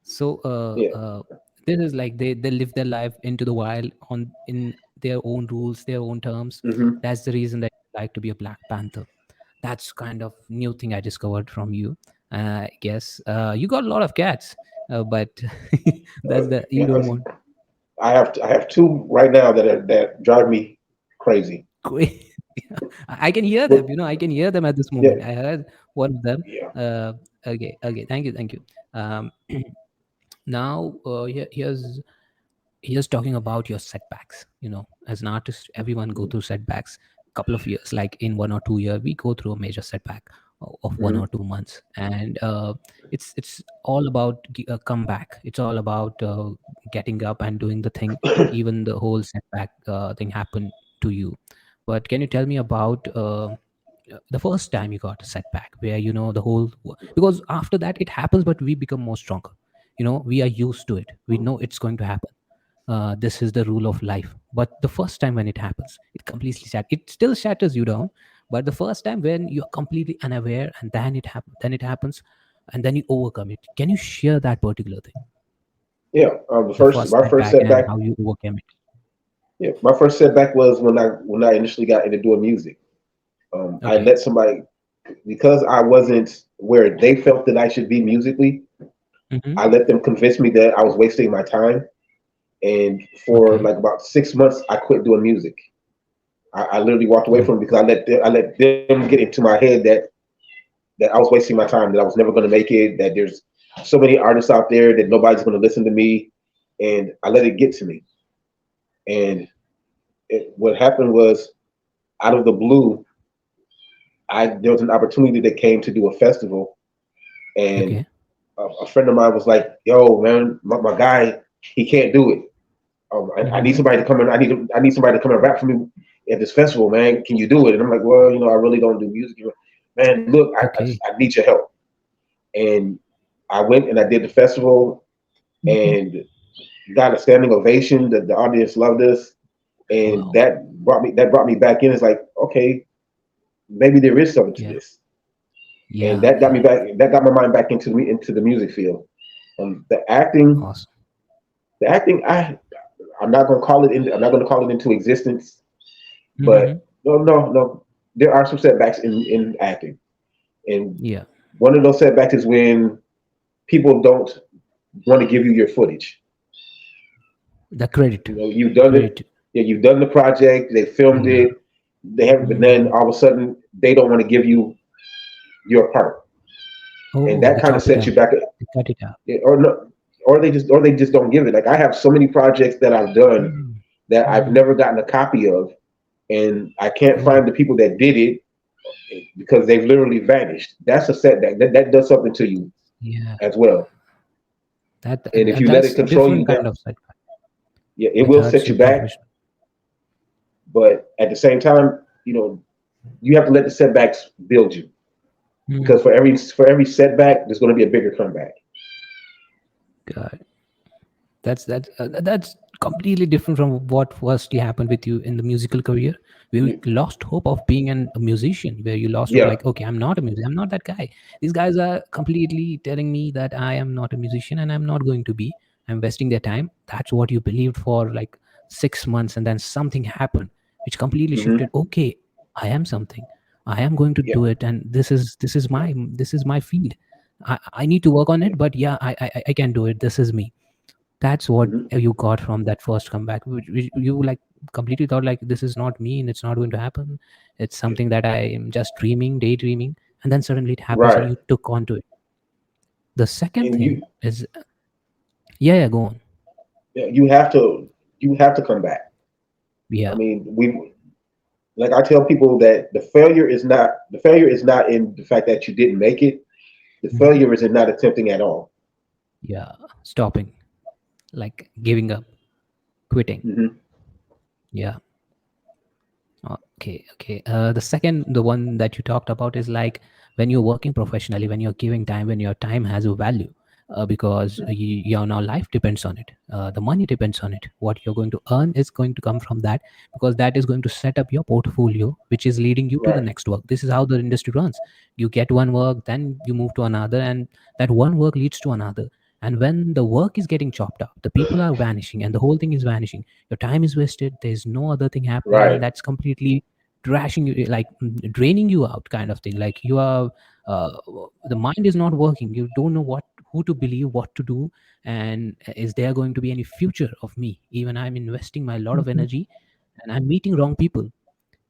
So, Yeah. This is like they live their life into the wild on in their own rules, their own terms. Hmm. That's the reason that I like to be a Black Panther. That's kind of new thing I discovered from you. I guess you got a lot of cats, but that's the you Yeah, don't want. I have two right now that drive me crazy. I can hear But them. I can hear them at this yeah, moment. I heard one of them. yeah. Uh, okay. Thank you, thank you. Um, now here's talking about your setbacks. As an artist, everyone go through setbacks. Couple of years, like in 1 or 2 year, we go through a major setback of Hmm. 1 or 2 months, and it's all about a comeback. It's all about getting up and doing the thing, even the whole setback thing happened to you. But can you tell me about the first time you got a setback, where the whole, because after that it happens, but we become more stronger. We are used to it, we know it's going to happen. This is the rule of life. But the first time when it happens, it still shatters you down. But the first time when you're completely unaware, and then it happens, and then you overcome it. Can you share that particular thing, Yeah. the first My first setback and setback. how you overcame it? Yeah, my first setback was when I initially got into doing music. I Okay. let somebody, because I wasn't where they felt that I should be musically. Mm-hmm. I let them convince me that I was wasting my time, and for Okay. like about 6 months, I quit doing music. I literally walked away Oh, from it because I let them get into my head that I was wasting my time, that I was never going to make it, that there's so many artists out there that nobody's going to listen to me, and I let it get to me. And what happened was, out of the blue, I there was an opportunity that came to do a festival, and okay. a friend of mine was like, "Yo, man, my guy, he can't do it. I need Mm-hmm. somebody to come in. I need somebody to come and rap for me at this festival, man. Can you do it?" And I'm like, "Well, I really don't do music. Man, look, Okay. I need your help." And I went and I did the festival Mm-hmm. and got a standing ovation. The audience loved us, and Wow. that brought me back in. It's like, okay, maybe there is something to Yeah. this, and Yeah. that got me Yeah. back. That got my mind back into the music field. The acting, Awesome. the acting, I'm not gonna call it in. I'm not gonna call it into existence. Mm-hmm. But no. There are some setbacks in acting, and Yeah. one of those setbacks is when people don't want to give you your footage. The credit. You've The done it. credit. Yeah, you've done the project. They filmed Yeah. it. They haven't, but then Mm. all of a sudden they don't want to give you your part, and Oh, that they kind of chop it sets you out. back. They cut it out. Or no, or they just don't give it. Like I have so many projects that I've done Mm. that I've Mm. never gotten a copy of, and I can't Oh, find the people that did it because they've literally vanished. That's a setback. That does something to you yeah. as well. And if you let it That's control you, different that kind of setback. yeah, it It will hurts set you you back. professionally. But at the same time, you have to let the setbacks build you, Mm. because for every setback, there's going to be a bigger comeback. God. That's completely different from what firstly happened with you in the musical career, where you You- lost hope of being a musician, where you lost hope, Yeah. like, okay, I'm not a musician, I'm not that guy. These guys are completely telling me that I am not a musician, and I'm not going to be. I'm wasting their time. That's what you believed for like 6 months, and then something happened which completely shifted. Hmm. Okay, I am something. I am going to Yeah. do it, and this is my field. I need to work on Yeah. it, but yeah, I can do it. This is me. That's what Hmm. you got from that first comeback, which you like completely thought like, this is not me and it's not going to happen. It's Yeah. something that I am just daydreaming, and then suddenly it happens and Right. you took on to it. The second And thing is, yeah, go on. you you have to come back. I Yeah. mean, we like I tell people that the failure is not in the fact that you didn't make it. The Hmm. failure is in not attempting at all. Yeah. Stopping, like giving up, quitting. Hmm. Yeah. Okay. The one that you talked about is like, when you're working professionally, when you're giving time, when your time has a value, because your now life depends on it. The money depends on it. What you're going to earn is going to come from that, because that is going to set up your portfolio, which is leading you to the Right. next work. This is how the industry runs. You get one work, then you move to another, and that one work leads to another. And when the work is getting chopped up, the people are vanishing and the whole thing is vanishing, your time is wasted, there's no other thing happening, and Right. that's completely trashing you, like draining you out kind of thing. Like you are uh, the mind is not working, you don't know what who to believe, what to do, and is there going to be any future of me? Even I'm investing my lot of energy and I'm meeting wrong people,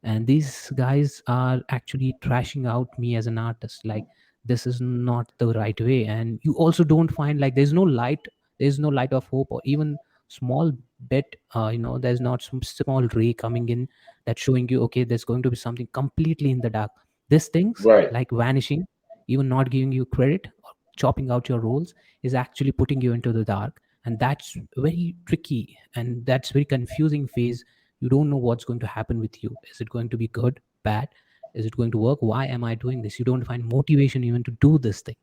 and these guys are actually trashing out me as an artist. Like this is not the right way, and you also don't find like there's no light, there's no light of hope or even small bit, there's not some small ray coming in that's showing you, okay, there's going to be something completely in the dark. These things Right. like vanishing, even not giving you credit or chopping out your roles, is actually putting you into the dark, and that's very tricky and that's very confusing phase. You don't know what's going to happen with you. Is it going to be good, bad? Is it going to work? Why am I doing this? You don't find motivation even to do this thing.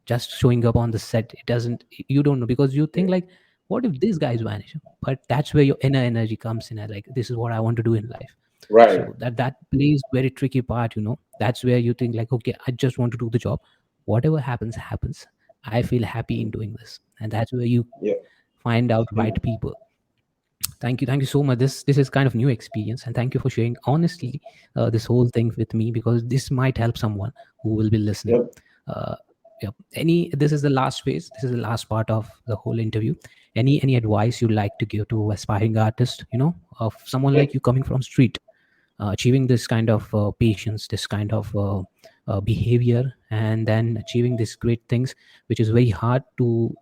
Just showing up on the set, it doesn't, you don't know, because you think like, what if these guys vanish? But that's where your inner energy comes in, and like, this is what I want to do in life. Right. So that plays very tricky part. That's where you think like, okay, I just want to do the job, whatever happens happens, I feel happy in doing this. And that's where you Yeah. find out right people. Thank you so much. This is kind of new experience, and thank you for sharing honestly this whole thing with me, because this might help someone who will be listening. Yep. uh, yeah. This is the last phase, this is the last part of the whole interview. Any advice you'd like to give to aspiring artists, of someone Yeah. like you coming from street, achieving this kind of patience, this kind of behavior, and then achieving these great things, which is very hard to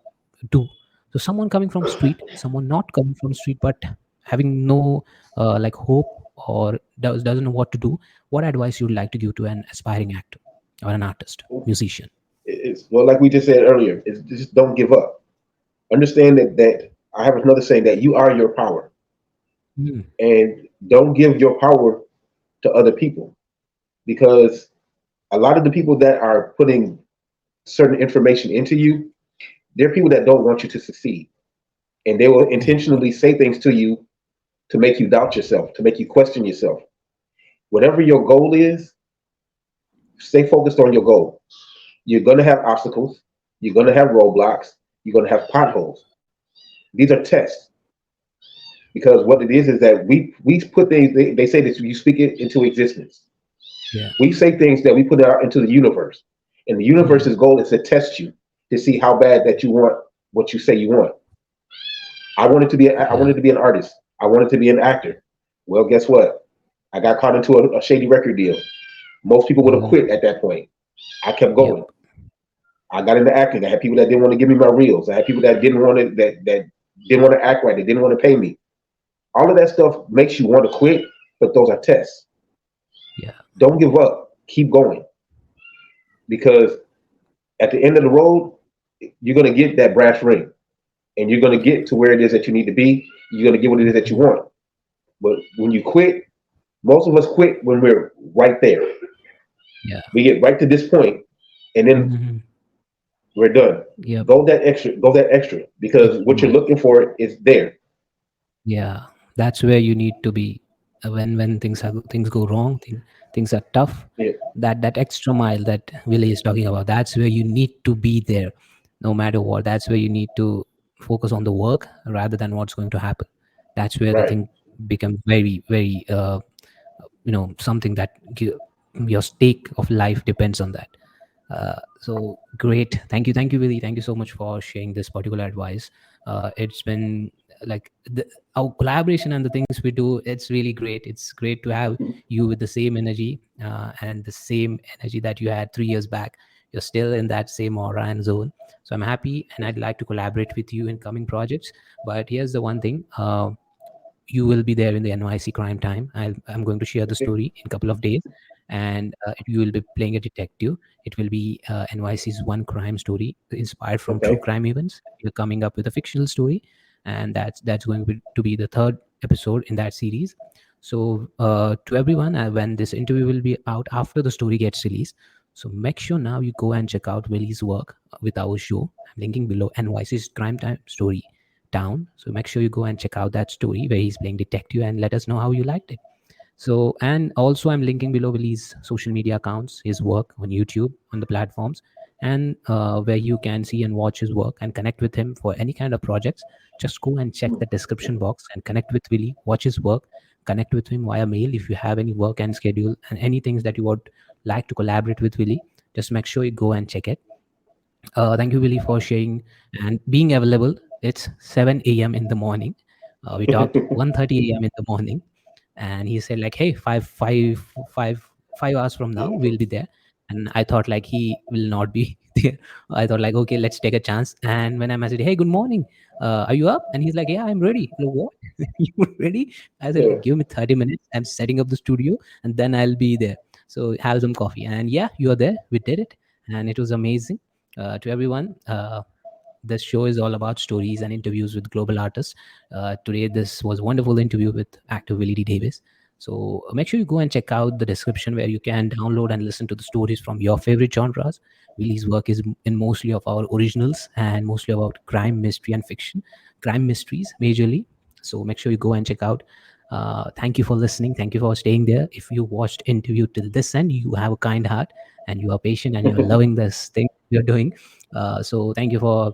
do. So someone coming from street, someone not coming from street, but having no like hope, or doesn't know what to do, what advice you'd like to give to an aspiring actor or an artist, musician? It's well, like we just said earlier. It's just don't give up. Understand that I have another saying that you are your power, Mm. and don't give your power to other people, because a lot of the people that are putting certain information into you, they're people that don't want you to succeed, and they will Yeah. intentionally say things to you to make you doubt yourself, to make you question yourself. Whatever your goal is, stay focused on your goal. You're going to have obstacles. You're going to have roadblocks. You're going to have potholes. These are tests, because what it is that we put things. They say that you speak it into existence. Yeah. We say things that we put out into the universe, and the Mm. universe's goal is to test you to see how bad that you want what you say you want. I Yeah. wanted to be an artist. I wanted to be an actor. Well, guess what? I got caught into a shady record deal. Most people would have Mm. quit at that point. I kept Yep. going. I got into acting. I had people that didn't want to give me my reels. I had people that didn't want to that didn't want to act right. They didn't want to pay me. All of that stuff makes you want to quit, but those are tests. Yeah. Don't give up. Keep going, because at the end of the road, you're gonna get that brass ring, and you're gonna get to where it is that you need to be. You're gonna get what it is that you Mhm. want. But when you quit, most of us quit when we're right there. Yeah. We get right to this point, and then Mhm. we're done. Yep. Go that extra, because Extra what you're mile. looking for is there. Yeah, that's where you need to be. When things go wrong, things are tough. Yeah, That extra mile that Willie is talking about, that's where you need to be there, no matter what. That's where you need to focus on the work rather than what's going to happen. That's where the right. thing becomes very, very, something that your stake of life depends on that. So great, thank you, Willie. Thank you so much for sharing this particular advice. It's been like our collaboration and the things we do, it's really great. It's great to have you with the same energy, and the same energy that you had 3 years back. You're still in that same aura and zone. So I'm happy, and I'd like to collaborate with you in coming projects. But here's the one thing, you will be there in the NYC crime time. I'm going to share the Okay. story in a couple of days, and you will be playing a detective. It will be NYC's one crime story inspired from true Okay. crime events. You're coming up with a fictional story, and that's going to be the third episode in that series. So to everyone, when this interview will be out after the story gets released, so make sure now you go and check out Willie's work with our show. I'm linking below NYC's crime time story down. So make sure you go and check out that story where he's playing detective and let us know how you liked it. So, and also I'm linking below Willie's social media accounts, his work on YouTube, on the platforms. and where you can see and watch his work and connect with him for any kind of projects. Just go and check the description box and connect with Willie, watch his work, connect with him via mail if you have any work and schedule and any things that you would like to collaborate with Willie. Just make sure you go and check it. Thank you, Willie, for sharing and being available. It's 7 a.m. in the morning. We talked 1:30 a.m. in the morning, and he said like, "Hey, 5 hours from now we'll be there." And I thought like he will not be there. I thought like, okay, let's take a chance. And when I messaged, "Hey, good morning, are you up?" And he's like, "Yeah, I'm ready." Like, what? You ready? I said, Yeah. "Give me 30 minutes. I'm setting up the studio, and then I'll be there. So have some coffee." And yeah, you are there. We did it, and it was amazing. To everyone, this show is all about stories and interviews with global artists. Today, this was a wonderful interview with actor Willie D. Davis. So make sure you go and check out the description where you can download and listen to the stories from your favorite genres. Willie's work is in mostly of our originals and mostly about crime, mystery, and fiction. Crime mysteries, majorly. So make sure you go and check out. Thank you for listening. Thank you for staying there. If you watched interview till this end, you have a kind heart and you are patient and you're loving this thing you're doing. So thank you for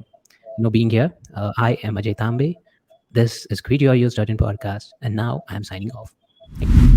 being here. I am Ajay Tambe. This is Create Your Year Starting Podcast, and now I'm signing off. Thank you.